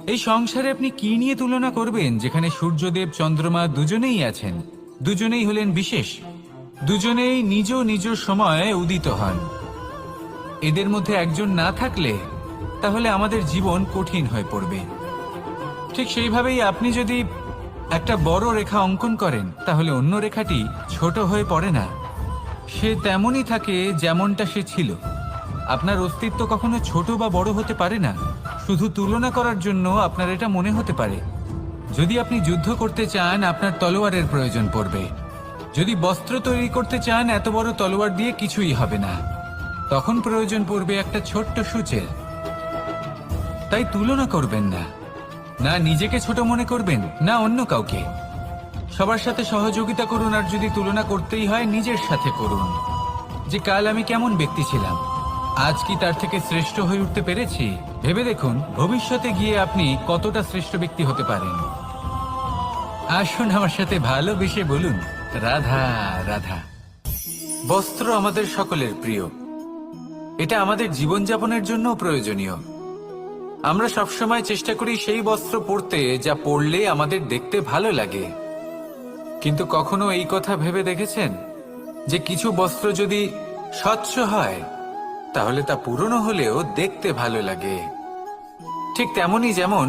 এই সংসারে আপনি কি নিয়ে তুলনা করবেন, যেখানে সূর্যদেব, চন্দ্রমা দুজনেই আছেন, দুজনেই হলেন বিশেষ, দুজনেই নিজ নিজ সময়ে উদিত হন। এদের মধ্যে একজন না থাকলে তাহলে আমাদের জীবন কঠিন হয়ে পড়বে। ঠিক সেইভাবেই আপনি যদি একটা বড় রেখা অঙ্কন করেন, তাহলে অন্য রেখাটি ছোট হয়ে পড়ে না, সে তেমনই থাকে যেমনটা সে ছিল। আপনার অস্তিত্ব কখনো ছোট বা বড় হতে পারে না। শুধু তুলনা করার জন্য আপনার এটা মনে হতে পারে। যদি আপনি যুদ্ধ করতে চান, আপনার তলোয়ারের প্রয়োজন পড়বে। যদি বস্ত্র তৈরি করতে চান, এত বড় তলোয়ার দিয়ে কিছুই হবে না, তখন প্রয়োজন পড়বে একটা ছোট্ট সূচের। তাই তুলনা করবেন না, না নিজেকে ছোট মনে করবেন, না অন্য কাউকে। সবার সাথে সহযোগিতা করুন, আর যদি তুলনা করতেই হয়, নিজের সাথে করুন। যে কাল আমি কেমন ব্যক্তি ছিলাম, আজ কি তার থেকে শ্রেষ্ঠ হয়ে উঠতে পেরেছি? ভেবে দেখুন ভবিষ্যতে গিয়ে আপনি কতটা শ্রেষ্ঠ ব্যক্তি হতে পারেন। আসুন আমার সাথে ভালোবেসে বলুন, রাধা রাধা। বস্ত্র আমাদের সকলের প্রিয়। এটা আমাদের জীবনযাপনের জন্য প্রয়োজনীয়। আমরা সবসময় চেষ্টা করি সেই বস্ত্র পরতে যা পরলে আমাদের দেখতে ভালো লাগে। কিন্তু কখনো এই কথা ভেবে দেখেছেন যে কিছু বস্ত্র যদি স্বচ্ছ হয় তাহলে তা পুরনো হলেও দেখতে ভালো লাগে? ঠিক তেমনই যেমন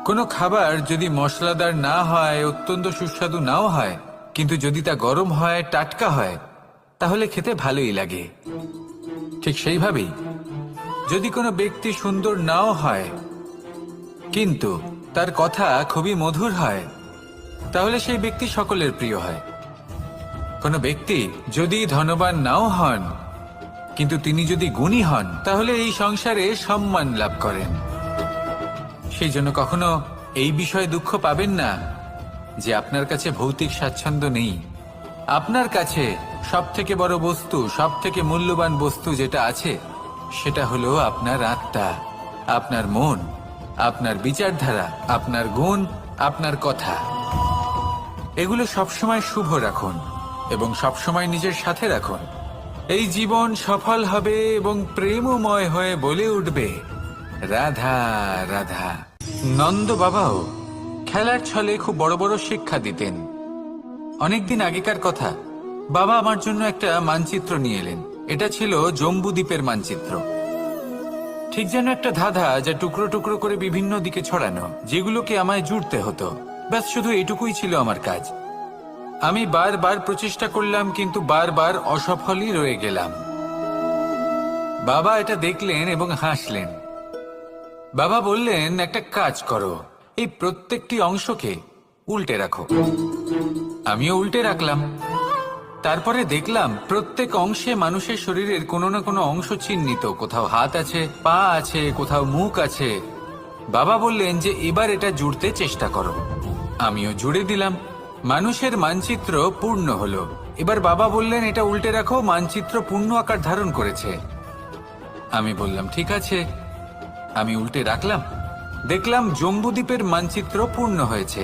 কোনো খাবার যদি মশলাদার না হয়, অত্যন্ত সুস্বাদু নাও হয়, কিন্তু যদি তা গরম হয়, টাটকা হয়, তাহলে খেতে ভালোই লাগে। ঠিক সেইভাবেই যদি কোনো ব্যক্তি সুন্দর নাও হয় কিন্তু তার কথা খুবই মধুর হয়, তাহলে সেই ব্যক্তি সকলের প্রিয় হয়। কোনো ব্যক্তি যদি ধনবান নাও হন কিন্তু তিনি যদি গুণী হন, তাহলে এই সংসারে সম্মান লাভ করেন। সেই জন্য কখনো এই বিষয়ে দুঃখ পাবেন না যে আপনার কাছে ভৌতিক স্বাচ্ছন্দ্য নেই। আপনার কাছে সব থেকে বড় বস্তু, সব থেকে মূল্যবান বস্তু যেটা আছে সেটা হলো আপনার আত্মা, আপনার মন, আপনার বিচারধারা, আপনার গুণ, আপনার কথা। এগুলো সবসময় শুভ রাখুন এবং সবসময় নিজের সাথে রাখুন। এই জীবন সফল হবে এবং প্রেমময় হয়ে বলে উঠবে, রাধা রাধা। নন্দ বাবাও খেলার ছলে খুব বড় বড় শিক্ষা দিতেন। অনেকদিন আগেকার কথা, বাবা আমার জন্য একটা মানচিত্র নিয়ে এলেন। এটা ছিল জম্বু দ্বীপের মানচিত্র, ঠিক যেন একটা ধাঁধা যা টুকরো টুকরো করে বিভিন্ন দিকে ছড়ানো, যেগুলোকে আমায় জুড়তে হতো। ব্যাস শুধু এটুকুই ছিল আমার কাজ। আমি বারবার প্রচেষ্টা করলাম কিন্তু বারবার অসফলই রয়ে গেলাম। বাবা এটা দেখলেন এবং হাসলেন। বাবা বললেন, একটা কাজ করো, এই প্রত্যেকটি অংশকে উল্টে রাখো। আমিও উল্টে রাখলাম। তারপরে দেখলাম প্রত্যেক অংশে মানুষের শরীরের কোনো না কোনো অংশ চিহ্নিত। কোথাও হাত আছে, পা আছে, কোথাও মুখ আছে। বাবা বললেন যে এবার এটা জুড়তে চেষ্টা করো। আমিও জুড়ে দিলাম। মানুষের মানচিত্র পূর্ণ হলো। এবার বাবা বললেন, এটা উল্টে রাখো, মানচিত্র পূর্ণ আকার ধারণ করেছে। আমি বললাম, ঠিক আছে। আমি উল্টে রাখলাম। দেখলাম জম্বুদ্বীপের মানচিত্র পূর্ণ হয়েছে।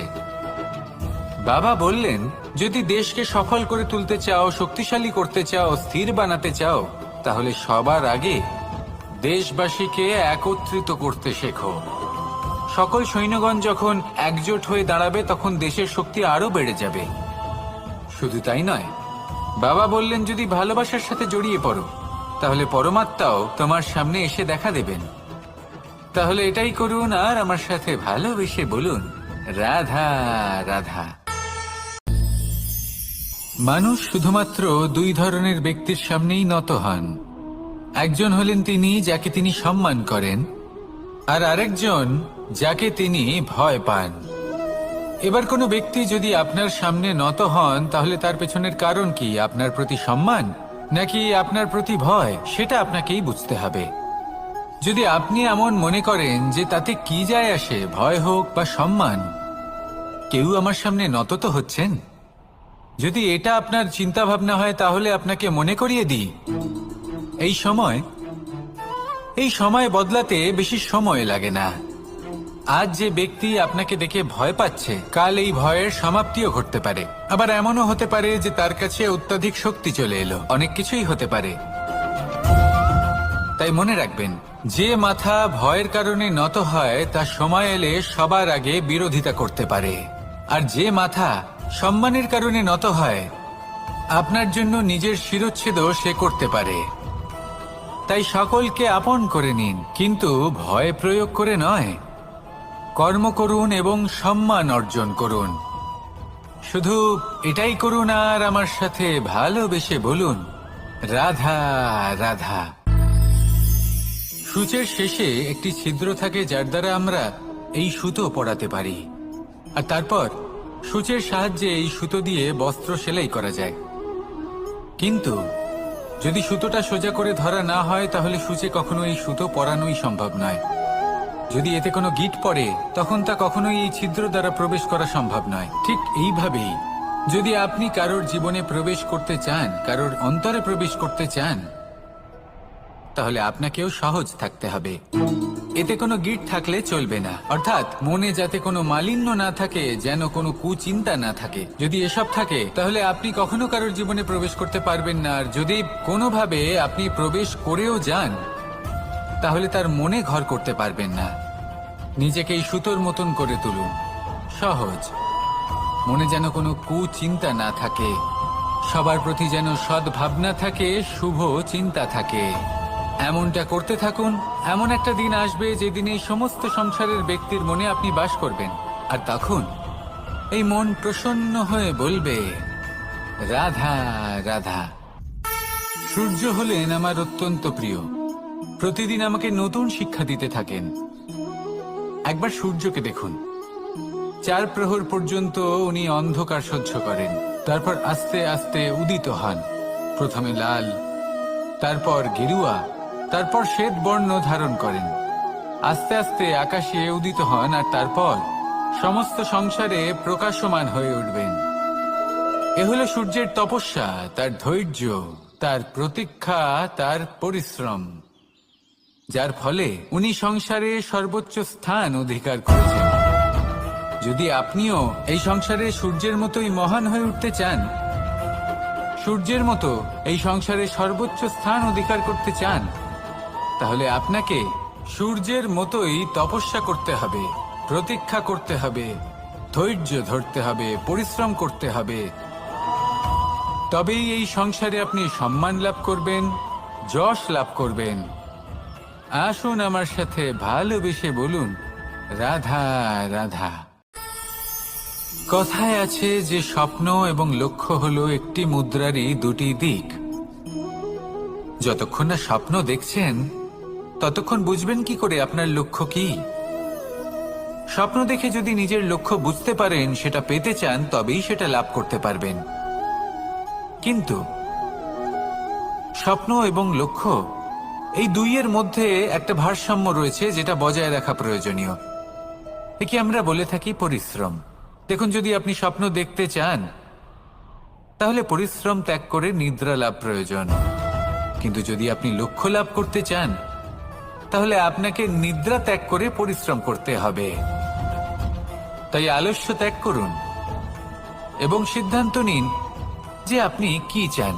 বাবা বললেন, যদি দেশকে সফল করে তুলতে চাও, শক্তিশালী করতে চাও, স্থির বানাতে চাও, তাহলে সবার আগে দেশবাসীকে একত্রিত করতে শেখো। সকল সৈন্যগণ যখন একজোট হয়ে দাঁড়াবে তখন দেশের শক্তি আরো বেড়ে যাবে। শুধু তাই নয়, বাবা বললেন, যদি ভালোবাসার সাথে জড়িয়ে পড়ো তাহলে পরমাত্মাও তোমার সামনে এসে দেখা দেবেন। তাহলে এটাই করুন আর আমার সাথে ভালোবেসে বলুন, রাধা রাধা। মানুষ শুধুমাত্র দুই ধরনের ব্যক্তির সামনেই নত হন। একজন হলেন তিনি যাকে তিনি সম্মান করেন, আর আরেকজন যাকে তিনি ভয় পান। এবার কোনো ব্যক্তি যদি আপনার সামনে নত হন, তাহলে তার পেছনের কারণ কি? আপনার প্রতি সম্মান নাকি আপনার প্রতি ভয়? সেটা আপনাকেই বুঝতে হবে। যদি আপনি এমন মনে করেন যে তাতে কি যায় আসে, ভয় হোক বা সম্মান, কেউ আমার সামনে নত তো হচ্ছেন, যদি এটা আপনার চিন্তা ভাবনা হয়, তাহলে আপনাকে মনে করিয়ে দিই, এই সময় বদলাতে বেশি সময় লাগে না। আজ যে ব্যক্তি আপনাকে দেখে ভয় পাচ্ছে, কাল এই ভয়ের সমাপ্তিও ঘটতে পারে। আবার এমনও হতে পারে যে তার কাছে অত্যাধিক শক্তি চলে এলো। অনেক কিছুই হতে পারে। তাই মনে রাখবেন, যে মাথা ভয়ের কারণে নত হয় তা সময় এলে সবার আগে বিরোধিতা করতে পারে, আর যে মাথা সম্মানের কারণে নত হয় আপনার জন্য নিজের শিরচ্ছেদও সে করতে পারে। তাই সকলকে আপন করে নিন, কিন্তু ভয় প্রয়োগ করে নয়। কর্ম করুন এবং সম্মান অর্জন করুন। শুধু এটাই করুন আর আমার সাথে ভালোবেসে বলুন, রাধা রাধা। সূচের শেষে একটি ছিদ্র থাকে যার দ্বারা আমরা এই সুতো পরাতে পারি, আর তারপর সূচের সাহায্যে এই সুতো দিয়ে বস্ত্র সেলাই করা যায়। কিন্তু যদি সুতোটা সোজা করে ধরা না হয়, তাহলে সূচে কখনো এই সুতো পরানোই সম্ভব নয়। যদি এতে কোনো গিঁট পড়ে, তখন তা কখনোই এই ছিদ্র দ্বারা প্রবেশ করা সম্ভব নয়। ঠিক এইভাবেই যদি আপনি কারোর জীবনে প্রবেশ করতে চান, কারোর অন্তরে প্রবেশ করতে চান, তাহলে আপনাকেও সহজ থাকতে হবে। এতে কোনো গিঁট থাকলে চলবে না, অর্থাৎ মনে যাতে কোনো মালিন্য না থাকে, যেন কোনো কুচিন্তা না থাকে। যদি এসব থাকে, তাহলে আপনি কখনো কারোর জীবনে প্রবেশ করতে পারবেন না। আর যদি কোনোভাবে আপনি প্রবেশ করেও যান, তাহলে তার মনে ঘর করতে পারবেন না। নিজেকে এই সুতোর মতন করে তুলুন, সহজ। মনে যেন কোনো কুচিন্তা না থাকে, সবার প্রতি যেন সদ্ভাবনা থাকে, শুভ চিন্তা থাকে। এমনটা করতে থাকুন। এমন একটা দিন আসবে যেদিন এই সমস্ত সংসারের ব্যক্তির মনে আপনি বাস করবেন, আর তখন এই মন প্রসন্ন হয়ে বলবে, রাধা রাধা। সূর্য হলেন আমার অত্যন্ত প্রিয়। প্রতিদিন আমাকে নতুন শিক্ষা দিতে থাকেন। একবার সূর্যকে দেখুন। 4 প্রহর পর্যন্ত উনি অন্ধকার সহ্য করেন, তারপর আস্তে আস্তে উদিত হন। প্রথমে লাল, তারপর গেরুয়া, তারপর শ্বেত বর্ণ ধারণ করেন। আস্তে আস্তে আকাশে উদিত হন, আর তারপর সমস্ত সংসারে প্রকাশমান হয়ে উঠবেন। এ হলো সূর্যের তপস্যা, তার ধৈর্য, তার প্রতীক্ষা, তার পরিশ্রম, যার ফলে উনি সংসারে সর্বোচ্চ স্থান অধিকার করেছেন। যদি আপনিও এই সংসারে সূর্যের মতোই মহান হয়ে উঠতে চান, সূর্যের মতো এই সংসারে সর্বোচ্চ স্থান অধিকার করতে চান, তাহলে আপনাকে সূর্যের মতোই তপস্যা করতে হবে, প্রতীক্ষা করতে হবে, ধৈর্য ধরতে হবে, পরিশ্রম করতে হবে। তবেই এই সংসারে আপনি সম্মান লাভ করবেন, যশ লাভ করবেন। আসুন আমার সাথে ভালোবেসে বলুন, রাধা রাধা। কথায় আছে যে স্বপ্ন এবং লক্ষ্য হলো একটি মুদ্রারই দুটি দিক। যতক্ষণ না স্বপ্ন দেখছেন ততক্ষণ বুঝবেন কি করে আপনার লক্ষ্য কি। স্বপ্ন দেখে যদি নিজের লক্ষ্য বুঝতে পারেন, সেটা পেতে চান, তবেই সেটা লাভ করতে পারবেন। কিন্তু স্বপ্ন এবং লক্ষ্য এই দুইয়ের মধ্যে একটা ভারসাম্য রয়েছে, যেটা বজায় রাখা প্রয়োজনীয়। একে আমরা বলে থাকি পরিশ্রম। দেখুন, যদি আপনি স্বপ্ন দেখতে চান, তাহলে পরিশ্রম ত্যাগ করে নিদ্রা লাভ প্রয়োজন। কিন্তু যদি আপনি লক্ষ্য লাভ করতে চান, তাহলে আপনাকে নিদ্রা ত্যাগ করে পরিশ্রম করতে হবে। তাই আলস্য ত্যাগ করুন এবং সিদ্ধান্ত নিন যে আপনি কি চান।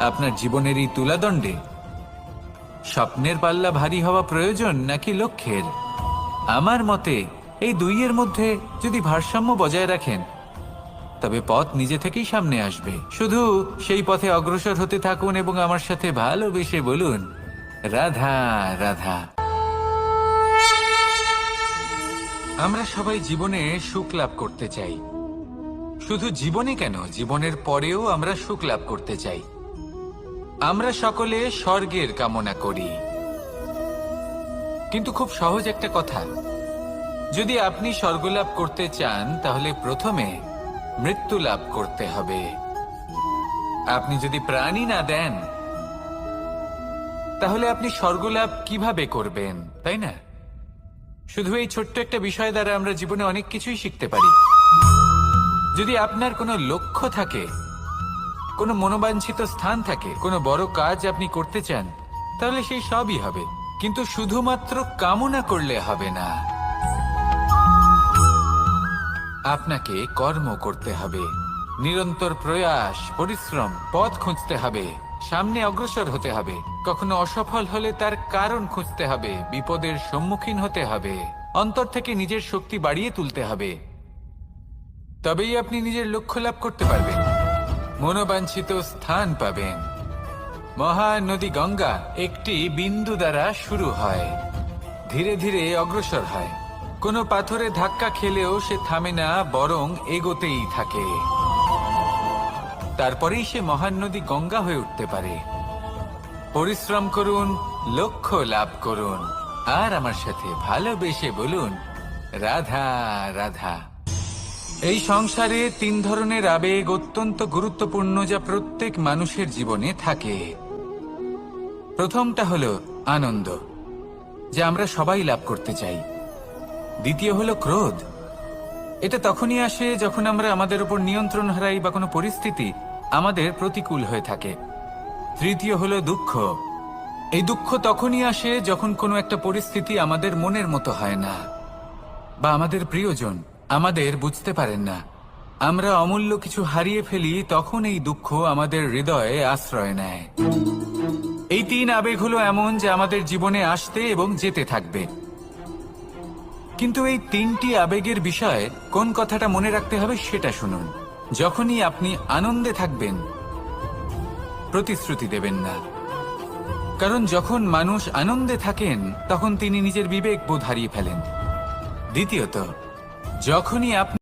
আপনার জীবনের এই তুলাদণ্ডে স্বপ্নের পাল্লা ভারী হওয়া প্রয়োজন নাকি লক্ষ্যের? আমার মতে এই দুইয়ের মধ্যে যদি ভারসাম্য বজায় রাখেন, তবে পথ নিজে থেকেই সামনে আসবে। শুধু সেই পথে অগ্রসর হতে থাকুন এবং আমার সাথে ভালোবেসে বলুন, রাধা রাধা। আমরা সবাই জীবনে সুখ লাভ করতে চাই। শুধু জীবনে কেন, জীবনের পরেও আমরা সুখ লাভ করতে চাই। আমরা সকলে স্বর্গের কামনা করি। কিন্তু খুব সহজ একটা কথা, যদি আপনি স্বর্গ লাভ করতে চান, তাহলে প্রথমে মৃত্যু লাভ করতে হবে। আপনি যদি প্রাণই না দেন, তাহলে আপনি স্বর্গ লাভ কিভাবে করবেন, তাই না? শুধু এই ছোট্ট একটা বিষয় দ্বারা আমরা জীবনে অনেক কিছুই শিখতে পারি। যদি আপনার কোনো লক্ষ্য থাকে, কোনো মনোবাঞ্ছিত স্থান থাকে, কোনো বড় কাজ আপনি করতে চান, তাহলে সেই সবই হবে। কিন্তু শুধুমাত্র কামনা করলে হবে না, আপনাকে কর্ম করতে হবে, নিরন্তর প্রয়াস, পরিশ্রম, পথ খুঁজতে হবে, সামনে অগ্রসর হতে হবে। কখনো অসফল হলে তার কারণ খুঁজতে হবে, বিপদের সম্মুখীন হতে হবে, অন্তর থেকে নিজের শক্তি বাড়িয়ে তুলতে হবে। তবেই আপনি নিজের লক্ষ্য লাভ করতে পারবেন, মনোবাঞ্ছিত স্থান পাবেন। মহানদী গঙ্গা একটি বিন্দু দ্বারা শুরু হয়, ধীরে ধীরে অগ্রসর হয়। কোনো পাথরে ধাক্কা খেলেও সে থামে না, বরং এগোতেই থাকে। তারপরেই সে মহান নদী গঙ্গা হয়ে উঠতে পারে। পরিশ্রম করুন, লক্ষ্য লাভ করুন, আর আমার সাথে ভালোবেসে বলুন, রাধা রাধা। এই সংসারে 3 ধরনের আবেগ অত্যন্ত গুরুত্বপূর্ণ, যা প্রত্যেক মানুষের জীবনে থাকে। প্রথমটা হলো আনন্দ, যা আমরা সবাই লাভ করতে চাই। দ্বিতীয় হলো ক্রোধ। এটা তখনই আসে যখন আমরা আমাদের উপর নিয়ন্ত্রণ হারাই বা কোনো পরিস্থিতি আমাদের প্রতিকূল হয়ে থাকে। তৃতীয় হলো দুঃখ। এই দুঃখ তখনই আসে যখন কোনো একটা পরিস্থিতি আমাদের মনের মতো হয় না, বা আমাদের প্রিয়জন আমাদের বুঝতে পারেন না। আমরা অমূল্য কিছু হারিয়ে ফেলি, তখন এই দুঃখ আমাদের হৃদয়ে আশ্রয় নেয়। এই 3 আবেগ হলো এমন যে আমাদের জীবনে আসতে এবং যেতে থাকবে। কিন্তু এই তিনটি আবেগের বিষয়ে কোন কথাটা মনে রাখতে হবে সেটা শুনুন। যখনই আপনি আনন্দে থাকবেন, প্রতিশ্রুতি দেবেন না, কারণ যখন মানুষ আনন্দে থাকেন তখন তিনি নিজের বিবেক বোধ হারিয়ে ফেলেন। দ্বিতীয়ত, যখনই আপনি